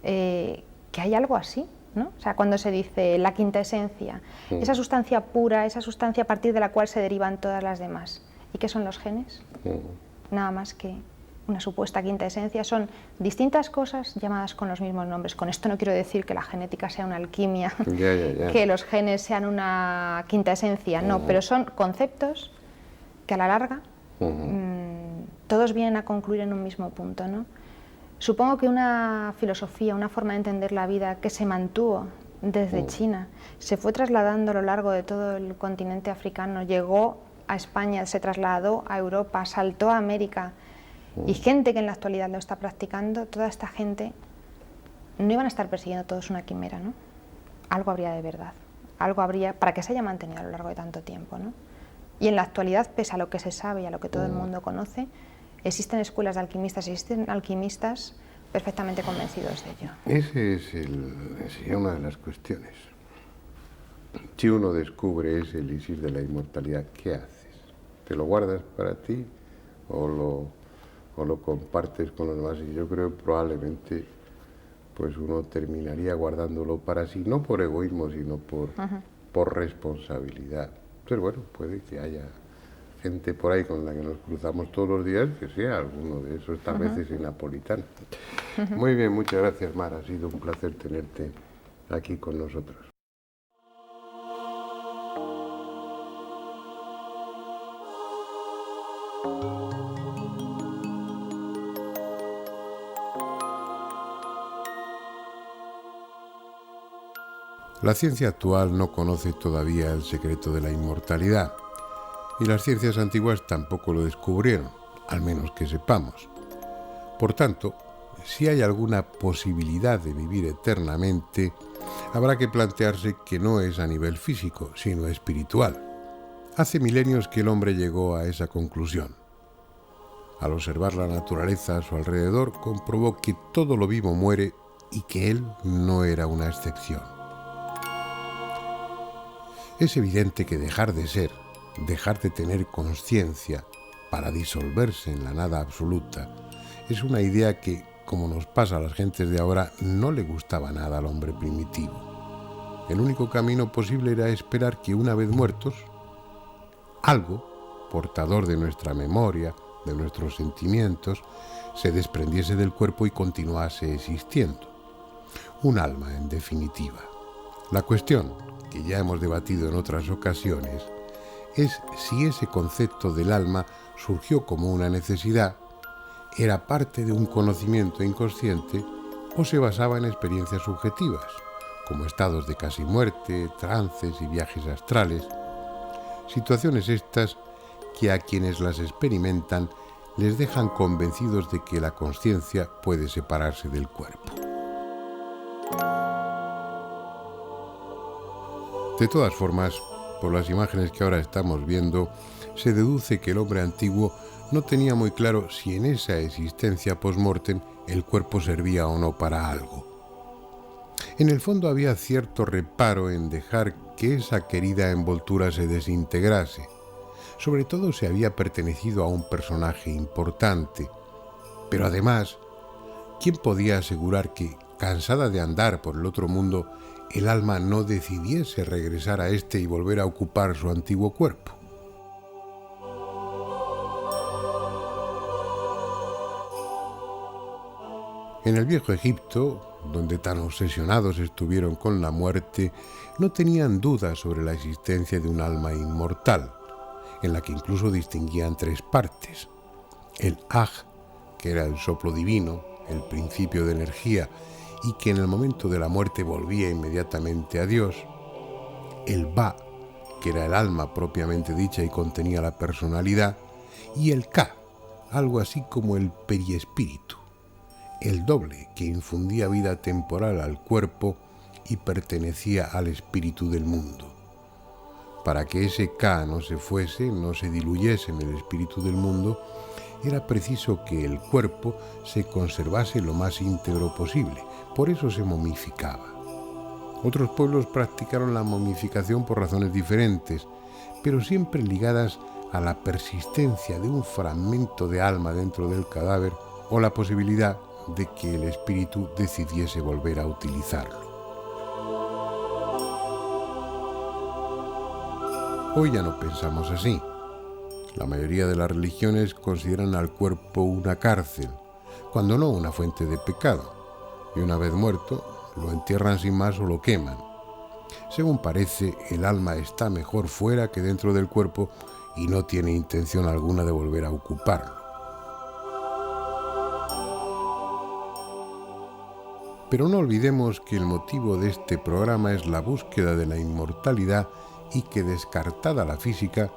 que hay algo así, ¿no? O sea, cuando se dice la quinta esencia, esa sustancia pura, esa sustancia a partir de la cual se derivan todas las demás. ¿Y qué son los genes? Nada más que una supuesta quinta esencia, son distintas cosas llamadas con los mismos nombres. Con esto no quiero decir que la genética sea una alquimia, que los genes sean una quinta esencia, no, pero son conceptos que a la larga todos vienen a concluir en un mismo punto, ¿no? Supongo que una filosofía, una forma de entender la vida que se mantuvo desde China, se fue trasladando a lo largo de todo el continente africano, llegó a España, se trasladó a Europa, saltó a América, y gente que en la actualidad lo está practicando, toda esta gente no iban a estar persiguiendo todos una quimera, ¿no? Algo habría de verdad, algo habría para que se haya mantenido a lo largo de tanto tiempo, ¿no? Y en la actualidad, pese a lo que se sabe y a lo que todo el mundo conoce, existen escuelas de alquimistas, existen alquimistas perfectamente convencidos de ello. Sería una de las cuestiones. Si uno descubre ese elixir de la inmortalidad, ¿qué haces? ¿Te lo guardas para ti o o lo compartes con los demás, y yo creo que probablemente pues uno terminaría guardándolo para sí, no por egoísmo, sino por responsabilidad. Pero bueno, puede que haya gente por ahí con la que nos cruzamos todos los días, que sea alguno de esos, tal vez es napolitano. Muy bien, muchas gracias, Mar, ha sido un placer tenerte aquí con nosotros. La ciencia actual no conoce todavía el secreto de la inmortalidad, y las ciencias antiguas tampoco lo descubrieron, al menos que sepamos. Por tanto, si hay alguna posibilidad de vivir eternamente, habrá que plantearse que no es a nivel físico, sino espiritual. Hace milenios que el hombre llegó a esa conclusión. Al observar la naturaleza a su alrededor, comprobó que todo lo vivo muere y que él no era una excepción. Es evidente que dejar de ser, dejar de tener conciencia para disolverse en la nada absoluta, es una idea que, como nos pasa a las gentes de ahora, no le gustaba nada al hombre primitivo. El único camino posible era esperar que una vez muertos, algo, portador de nuestra memoria, de nuestros sentimientos, se desprendiese del cuerpo y continuase existiendo. Un alma, en definitiva. La cuestión, que ya hemos debatido en otras ocasiones, es si ese concepto del alma surgió como una necesidad, era parte de un conocimiento inconsciente o se basaba en experiencias subjetivas, como estados de casi muerte, trances y viajes astrales. Situaciones estas que a quienes las experimentan les dejan convencidos de que la consciencia puede separarse del cuerpo. De todas formas, por las imágenes que ahora estamos viendo, se deduce que el hombre antiguo no tenía muy claro si en esa existencia post-mortem el cuerpo servía o no para algo. En el fondo había cierto reparo en dejar que esa querida envoltura se desintegrase, sobre todo si había pertenecido a un personaje importante. Pero además, ¿quién podía asegurar que, cansada de andar por el otro mundo, el alma no decidiese regresar a este y volver a ocupar su antiguo cuerpo? En el viejo Egipto, donde tan obsesionados estuvieron con la muerte, no tenían duda sobre la existencia de un alma inmortal, en la que incluso distinguían tres partes: el Aj, que era el soplo divino, el principio de energía, y que en el momento de la muerte volvía inmediatamente a Dios; el Ba, que era el alma propiamente dicha y contenía la personalidad; y el Ka, algo así como el periespíritu, el doble que infundía vida temporal al cuerpo y pertenecía al espíritu del mundo. Para que ese Ka no se fuese, no se diluyese en el espíritu del mundo, era preciso que el cuerpo se conservase lo más íntegro posible. Por eso se momificaba. Otros pueblos practicaron la momificación por razones diferentes, pero siempre ligadas a la persistencia de un fragmento de alma dentro del cadáver o la posibilidad de que el espíritu decidiese volver a utilizarlo. Hoy ya no pensamos así. La mayoría de las religiones consideran al cuerpo una cárcel, cuando no una fuente de pecado, y una vez muerto, lo entierran sin más o lo queman. Según parece, el alma está mejor fuera que dentro del cuerpo y no tiene intención alguna de volver a ocuparlo. Pero no olvidemos que el motivo de este programa es la búsqueda de la inmortalidad y que, descartada la física,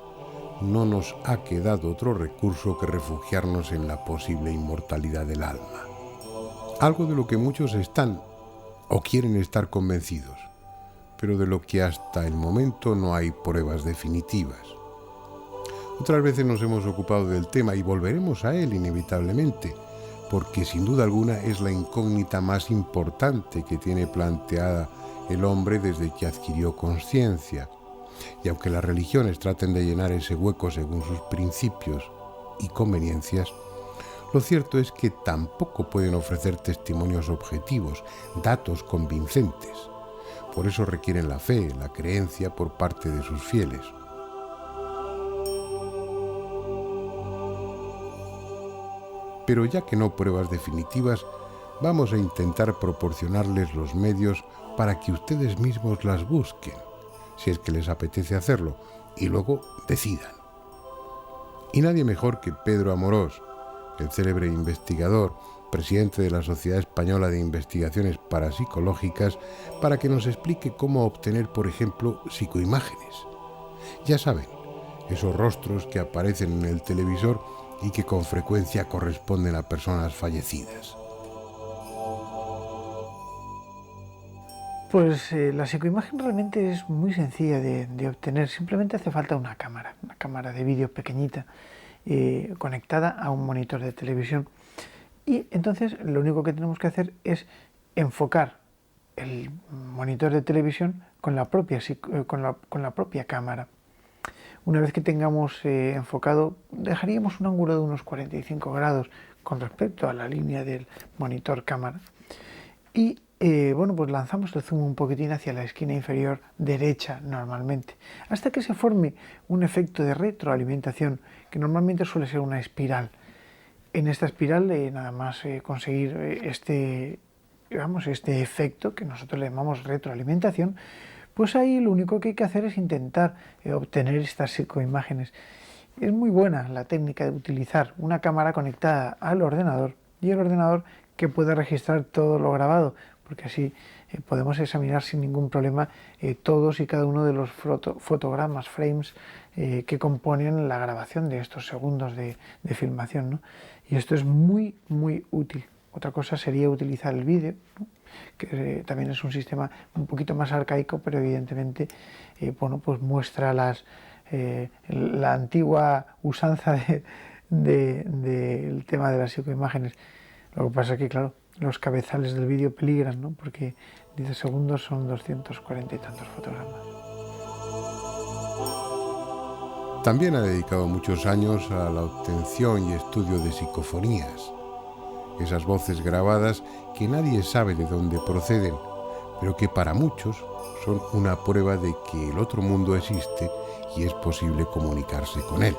no nos ha quedado otro recurso que refugiarnos en la posible inmortalidad del alma. Algo de lo que muchos están o quieren estar convencidos, pero de lo que hasta el momento no hay pruebas definitivas. Otras veces nos hemos ocupado del tema y volveremos a él inevitablemente, porque sin duda alguna es la incógnita más importante que tiene planteada el hombre desde que adquirió conciencia. Y aunque las religiones traten de llenar ese hueco según sus principios y conveniencias, Lo cierto es que tampoco pueden ofrecer testimonios objetivos, datos convincentes. Por eso requieren la fe, la creencia por parte de sus fieles. Pero ya que no pruebas definitivas, vamos a intentar proporcionarles los medios para que ustedes mismos las busquen, si es que les apetece hacerlo, y luego decidan. Y nadie mejor que Pedro Amorós, el célebre investigador, presidente de la Sociedad Española de Investigaciones Parapsicológicas, para que nos explique cómo obtener, por ejemplo, psicoimágenes. Ya saben, esos rostros que aparecen en el televisor y que con frecuencia corresponden a personas fallecidas. Pues la psicoimagen realmente es muy sencilla de obtener, simplemente hace falta una cámara de vídeo pequeñita conectada a un monitor de televisión. Y entonces lo único que tenemos que hacer es enfocar el monitor de televisión con la propia cámara. Una vez que tengamos enfocado, dejaríamos un ángulo de unos 45 grados con respecto a la línea del monitor cámara y pues lanzamos el zoom un poquitín hacia la esquina inferior derecha normalmente, hasta que se forme un efecto de retroalimentación que normalmente suele ser una espiral. En esta espiral nada más conseguir este efecto que nosotros le llamamos retroalimentación, pues ahí lo único que hay que hacer es intentar obtener estas psicoimágenes. Es muy buena la técnica de utilizar una cámara conectada al ordenador y el ordenador que pueda registrar todo lo grabado, porque así podemos examinar sin ningún problema todos y cada uno de los fotogramas, frames que componen la grabación de estos segundos de filmación, ¿no? Y esto es muy, muy útil. Otra cosa sería utilizar el vídeo, ¿no? Que también es un sistema un poquito más arcaico, pero evidentemente pues muestra la antigua usanza del tema de las psicoimágenes. Lo que pasa es que, claro, los cabezales del vídeo peligran, ¿no? Porque 10 segundos son 240 y tantos fotogramas. También ha dedicado muchos años a la obtención y estudio de psicofonías, esas voces grabadas que nadie sabe de dónde proceden, pero que para muchos son una prueba de que el otro mundo existe y es posible comunicarse con él.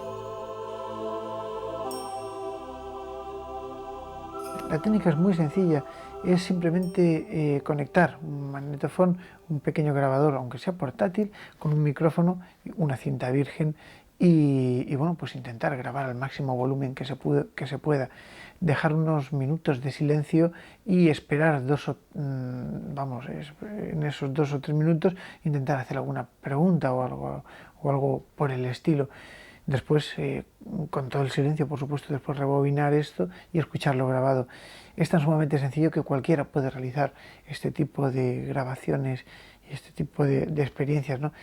La técnica es muy sencilla, es simplemente conectar un magnetofón, un pequeño grabador, aunque sea portátil, con un micrófono, una cinta virgen y pues intentar grabar al máximo volumen que se pueda, dejar unos minutos de silencio y esperar en esos 2 o 3 minutos intentar hacer alguna pregunta o algo por el estilo. Después, con todo el silencio, por supuesto, después rebobinar esto y escucharlo grabado. Es tan sumamente sencillo que cualquiera puede realizar este tipo de grabaciones y este tipo de experiencias, ¿no?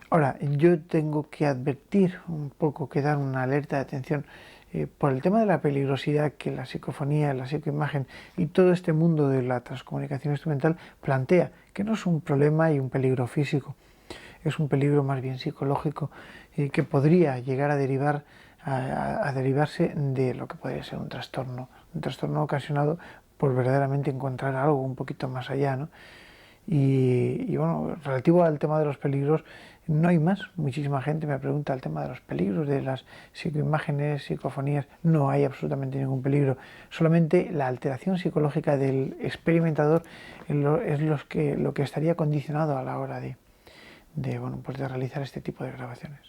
Ahora, yo tengo que advertir un poco, que dar una alerta de atención por el tema de la peligrosidad que la psicofonía, la psicoimagen y todo este mundo de la transcomunicación instrumental plantea, que no es un problema y un peligro físico, es un peligro más bien psicológico que podría llegar a derivarse de lo que podría ser un trastorno ocasionado por verdaderamente encontrar algo un poquito más allá, ¿no? Y bueno, relativo al tema de los peligros, no hay más. Muchísima gente me pregunta el tema de los peligros de las psicoimágenes, psicofonías. No hay absolutamente ningún peligro. Solamente la alteración psicológica del experimentador es lo que estaría condicionado a la hora de realizar este tipo de grabaciones.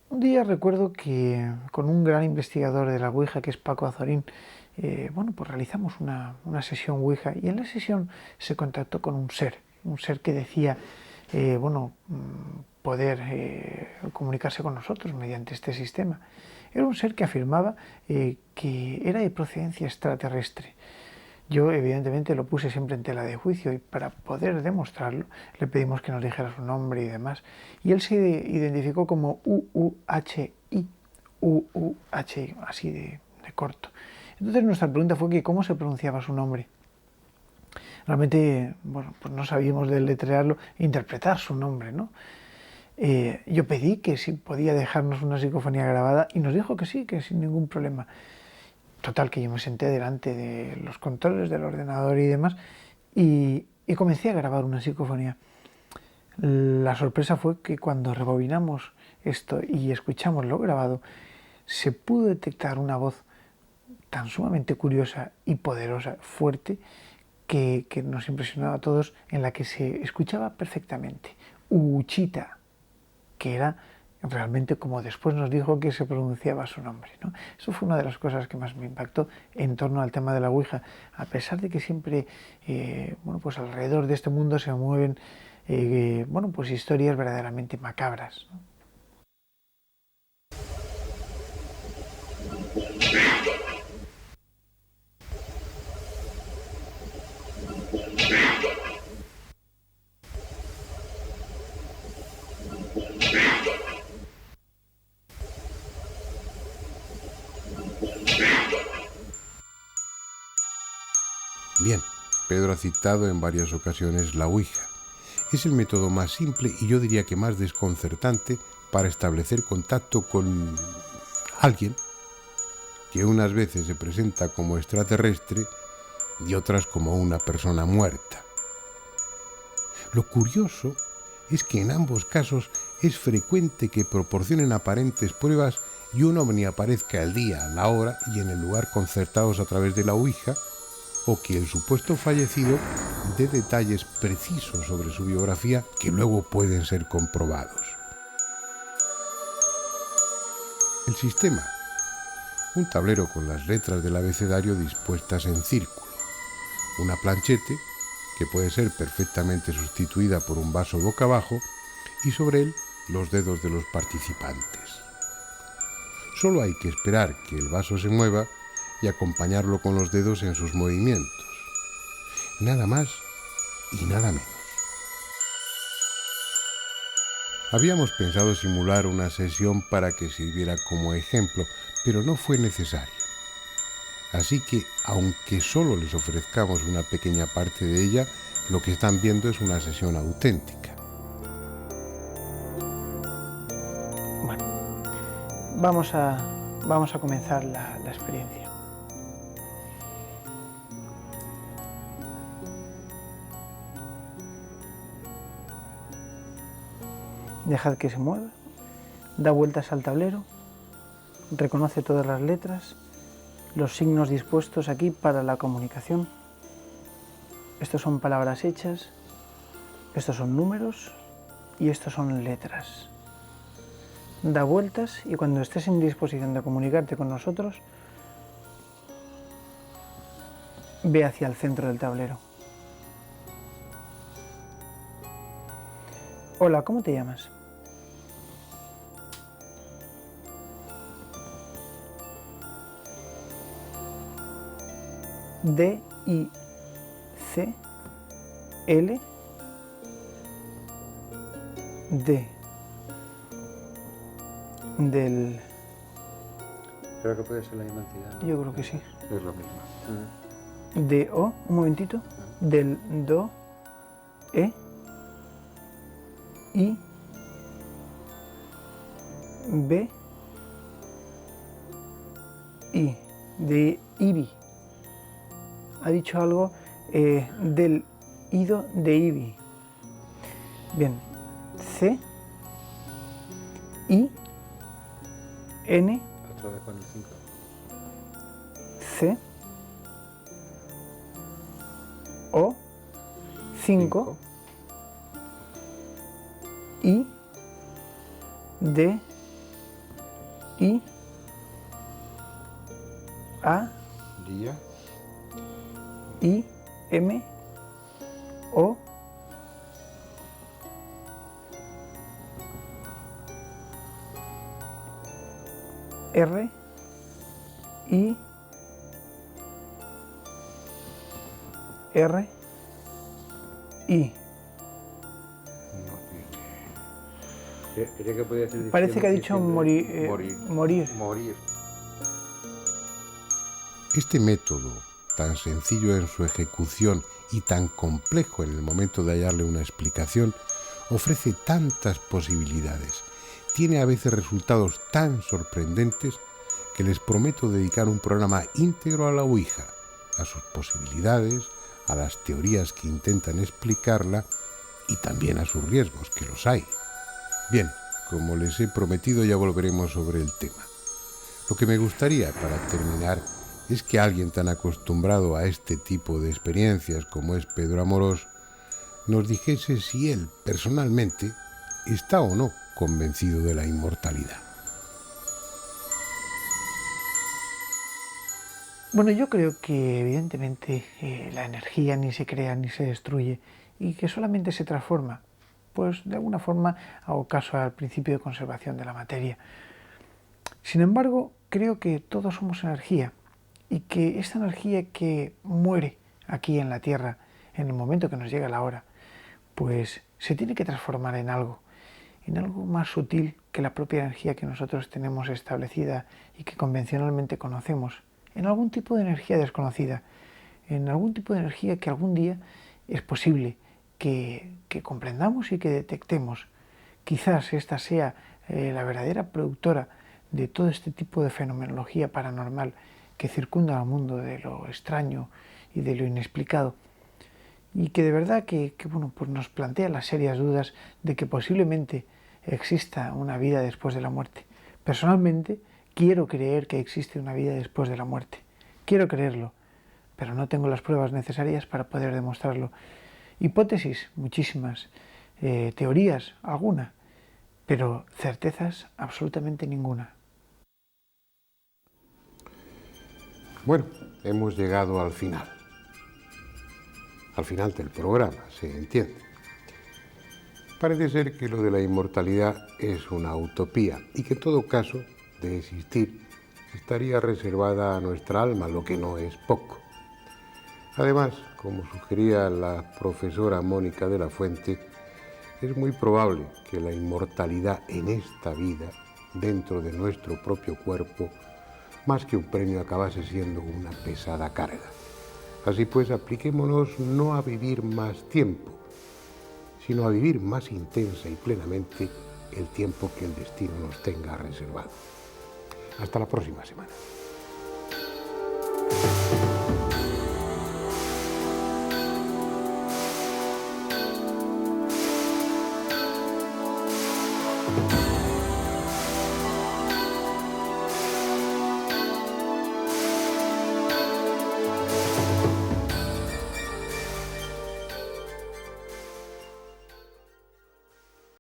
Un día recuerdo que con un gran investigador de la Ouija, que es Paco Azorín, pues realizamos una sesión Ouija y en la sesión se contactó con un ser que decía poder comunicarse con nosotros mediante este sistema. Era un ser que afirmaba que era de procedencia extraterrestre. Yo evidentemente lo puse siempre en tela de juicio y para poder demostrarlo le pedimos que nos dijera su nombre y demás. Y él se identificó como UUHI, así de corto. Entonces nuestra pregunta fue que cómo se pronunciaba su nombre. Realmente, pues no sabíamos deletrearlo e interpretar su nombre, ¿no? Yo pedí que si podía dejarnos una psicofonía grabada y nos dijo que sí, que sin ningún problema. Total, que yo me senté delante de los controles del ordenador y demás y comencé a grabar una psicofonía. La sorpresa fue que cuando rebobinamos esto y escuchamos lo grabado, se pudo detectar una voz tan sumamente curiosa y poderosa, fuerte, que nos impresionaba a todos, en la que se escuchaba perfectamente. Uchita, que era realmente como después nos dijo que se pronunciaba su nombre, ¿no? Eso fue una de las cosas que más me impactó en torno al tema de la Ouija, a pesar de que siempre pues alrededor de este mundo se mueven pues historias verdaderamente macabras, ¿no? Bien, Pedro ha citado en varias ocasiones la Ouija. Es el método más simple y yo diría que más desconcertante para establecer contacto con alguien que unas veces se presenta como extraterrestre y otras como una persona muerta. Lo curioso es que en ambos casos es frecuente que proporcionen aparentes pruebas y un ovni aparezca el día, la hora y en el lugar concertados a través de la Ouija, o que el supuesto fallecido dé detalles precisos sobre su biografía que luego pueden ser comprobados. El sistema: un tablero con las letras del abecedario dispuestas en círculo, una planchete que puede ser perfectamente sustituida por un vaso boca abajo y sobre él los dedos de los participantes. Solo hay que esperar que el vaso se mueva y acompañarlo con los dedos en sus movimientos. Nada más y nada menos. Habíamos pensado simular una sesión para que sirviera como ejemplo, pero no fue necesario. Así que, aunque solo les ofrezcamos una pequeña parte de ella, lo que están viendo es una sesión auténtica. Bueno, vamos a comenzar la experiencia. Dejad que se mueva, da vueltas al tablero, reconoce todas las letras, los signos dispuestos aquí para la comunicación. Estos son palabras hechas, estos son números y estos son letras. Da vueltas y cuando estés en disposición de comunicarte con nosotros, ve hacia el centro del tablero. Hola, ¿cómo te llamas? D, I, C, L, D. Del... Creo que puede ser la misma entidad, ¿no? Yo creo que sí. Es lo mismo. De O, un momentito. Del Do, E, I, B, I. De Ibi. Ha dicho algo del ido de Ibi. Bien. C, I, N, Otra vez con el 5. C, O, 5, I, D, I, A, Día. I, M, O, R, I, R, I. Quería que podía ser Parece que ha dicho morir. Morir. Este método, tan sencillo en su ejecución y tan complejo en el momento de hallarle una explicación, ofrece tantas posibilidades, tiene a veces resultados tan sorprendentes que les prometo dedicar un programa íntegro a la Ouija, a sus posibilidades, a las teorías que intentan explicarla y también a sus riesgos, que los hay. Bien, como les he prometido, ya volveremos sobre el tema. Lo que me gustaría, para terminar, es que alguien tan acostumbrado a este tipo de experiencias como es Pedro Amorós nos dijese si él, personalmente, está o no convencido de la inmortalidad. Bueno, yo creo que evidentemente la energía ni se crea ni se destruye y que solamente se transforma. Pues de alguna forma hago caso al principio de conservación de la materia. Sin embargo, creo que todos somos energía y que esta energía que muere aquí en la Tierra en el momento que nos llega la hora, pues se tiene que transformar en algo más sutil que la propia energía que nosotros tenemos establecida y que convencionalmente conocemos, en algún tipo de energía desconocida, en algún tipo de energía que algún día es posible que comprendamos y que detectemos. Quizás esta sea la verdadera productora de todo este tipo de fenomenología paranormal que circunda al mundo de lo extraño y de lo inexplicado, y que de verdad que bueno, pues nos plantea las serias dudas de que posiblemente exista una vida después de la muerte. Personalmente quiero creer que existe una vida después de la muerte, quiero creerlo, pero no tengo las pruebas necesarias para poder demostrarlo. Hipótesis, muchísimas, teorías, alguna, pero certezas absolutamente ninguna. Bueno, hemos llegado al final del programa, se entiende. Parece ser que lo de la inmortalidad es una utopía y que en todo caso de existir estaría reservada a nuestra alma, lo que no es poco. Además, como sugería la profesora Mónica de la Fuente, es muy probable que la inmortalidad en esta vida, dentro de nuestro propio cuerpo, más que un premio, acabase siendo una pesada carga. Así pues, apliquémonos no a vivir más tiempo, sino a vivir más intensa y plenamente el tiempo que el destino nos tenga reservado. Hasta la próxima semana.